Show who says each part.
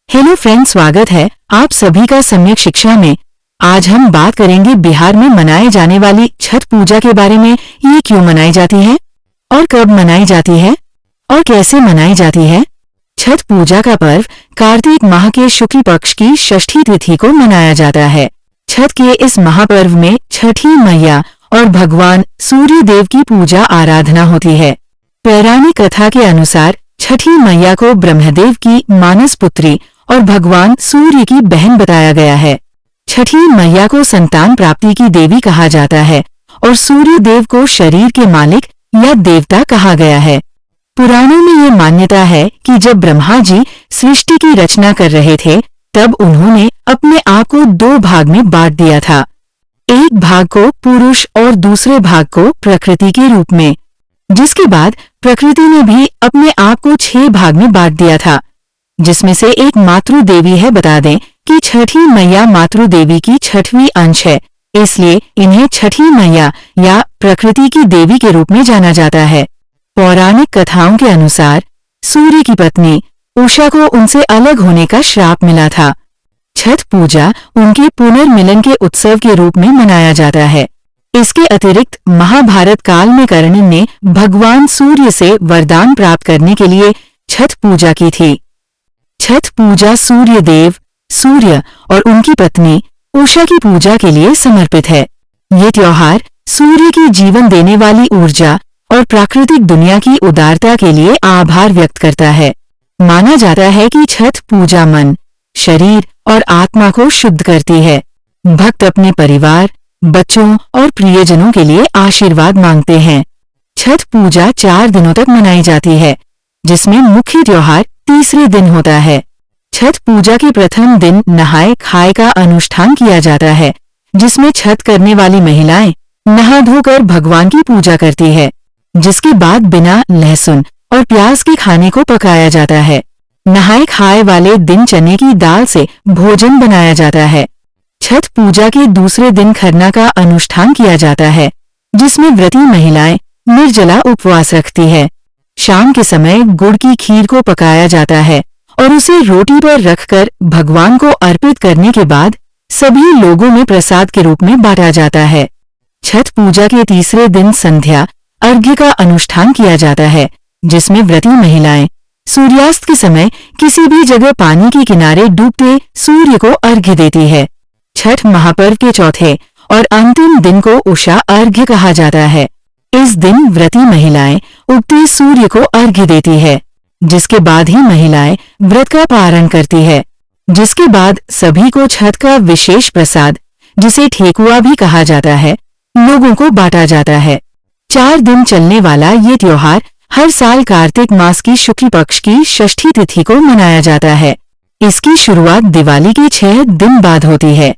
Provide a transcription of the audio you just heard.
Speaker 1: Hello friends, स्वागत है आप सभी का सम्यक शिक्षा में। आज हम बात करेंगे बिहार में मनाए जाने वाली छठ पूजा के बारे में। ये क्यों मनाई जाती है और कब मनाई जाती है और कैसे मनाई जाती है। छठ पूजा का पर्व कार्तिक माह के शुक्ल पक्ष की षष्ठी तिथि को मनाया जाता है। छठ के इस महापर्व में छठी मैया और भगवान सूर्य देव की पूजा आराधना होती है। पौराणिक कथा के अनुसार छठी मैया को ब्रह्मदेव की मानस पुत्री और भगवान सूर्य की बहन बताया गया है। छठी मैया को संतान प्राप्ति की देवी कहा जाता है और सूर्य देव को शरीर के मालिक या देवता कहा गया है। पुराणों में ये मान्यता है कि जब ब्रह्मा जी सृष्टि की रचना कर रहे थे तब उन्होंने अपने आप को दो भाग में बांट दिया था, एक भाग को पुरुष और दूसरे भाग को प्रकृति के रूप में, जिसके बाद प्रकृति ने भी अपने आप को 6 भाग में बांट दिया था, जिसमें से एक मातृ देवी है। बता दें कि छठी मैया मातृ देवी की 6वीं अंश है, इसलिए इन्हें छठी मैया या प्रकृति की देवी के रूप में जाना जाता है। पौराणिक कथाओं के अनुसार सूर्य की पत्नी उषा को उनसे अलग होने का श्राप मिला था। छठ पूजा उनके पुनर्मिलन के उत्सव के रूप में मनाया जाता है। इसके अतिरिक्त महाभारत काल में कर्ण ने भगवान सूर्य से वरदान प्राप्त करने के लिए छठ पूजा की थी। छठ पूजा सूर्य देव, सूर्य और उनकी पत्नी उषा की पूजा के लिए समर्पित है। ये त्योहार सूर्य की जीवन देने वाली ऊर्जा और प्राकृतिक दुनिया की उदारता के लिए आभार व्यक्त करता है। माना जाता है कि छठ पूजा मन, शरीर और आत्मा को शुद्ध करती है। भक्त अपने परिवार, बच्चों और प्रियजनों के लिए आशीर्वाद मांगते हैं। छठ पूजा 4 दिनों तक मनाई जाती है, जिसमें मुख्य त्योहार तीसरे दिन होता है। छठ पूजा के प्रथम दिन नहाए खाए का अनुष्ठान किया जाता है, जिसमें छठ करने वाली महिलाएं नहा धोकर भगवान की पूजा करती है, जिसके बाद बिना लहसुन और प्याज के खाने को पकाया जाता है। नहाए खाए वाले दिन चने की दाल से भोजन बनाया जाता है। छठ पूजा के दूसरे दिन खरना का अनुष्ठान किया जाता है, जिसमें व्रती महिलाएं निर्जला उपवास रखती है। शाम के समय गुड़ की खीर को पकाया जाता है और उसे रोटी पर रखकर भगवान को अर्पित करने के बाद सभी लोगों में प्रसाद के रूप में बांटा जाता है। छठ पूजा के तीसरे दिन संध्या अर्घ्य का अनुष्ठान किया जाता है, जिसमें व्रती महिलाएं सूर्यास्त के समय किसी भी जगह पानी के किनारे डूबते सूर्य को अर्घ्य देती है। छठ महापर्व के चौथे और अंतिम दिन को उषा अर्घ्य कहा जाता है। इस दिन व्रती महिलाएं उगते सूर्य को अर्घ्य देती है, जिसके बाद ही महिलाएं व्रत का पारण करती है। जिसके बाद सभी को छठ का विशेष प्रसाद, जिसे ठेकुआ भी कहा जाता है, लोगों को बांटा जाता है। 4 दिन चलने वाला ये त्योहार हर साल कार्तिक मास की शुक्ल पक्ष की षष्ठी तिथि को मनाया जाता है। इसकी शुरुआत दिवाली के 6 दिन बाद होती है।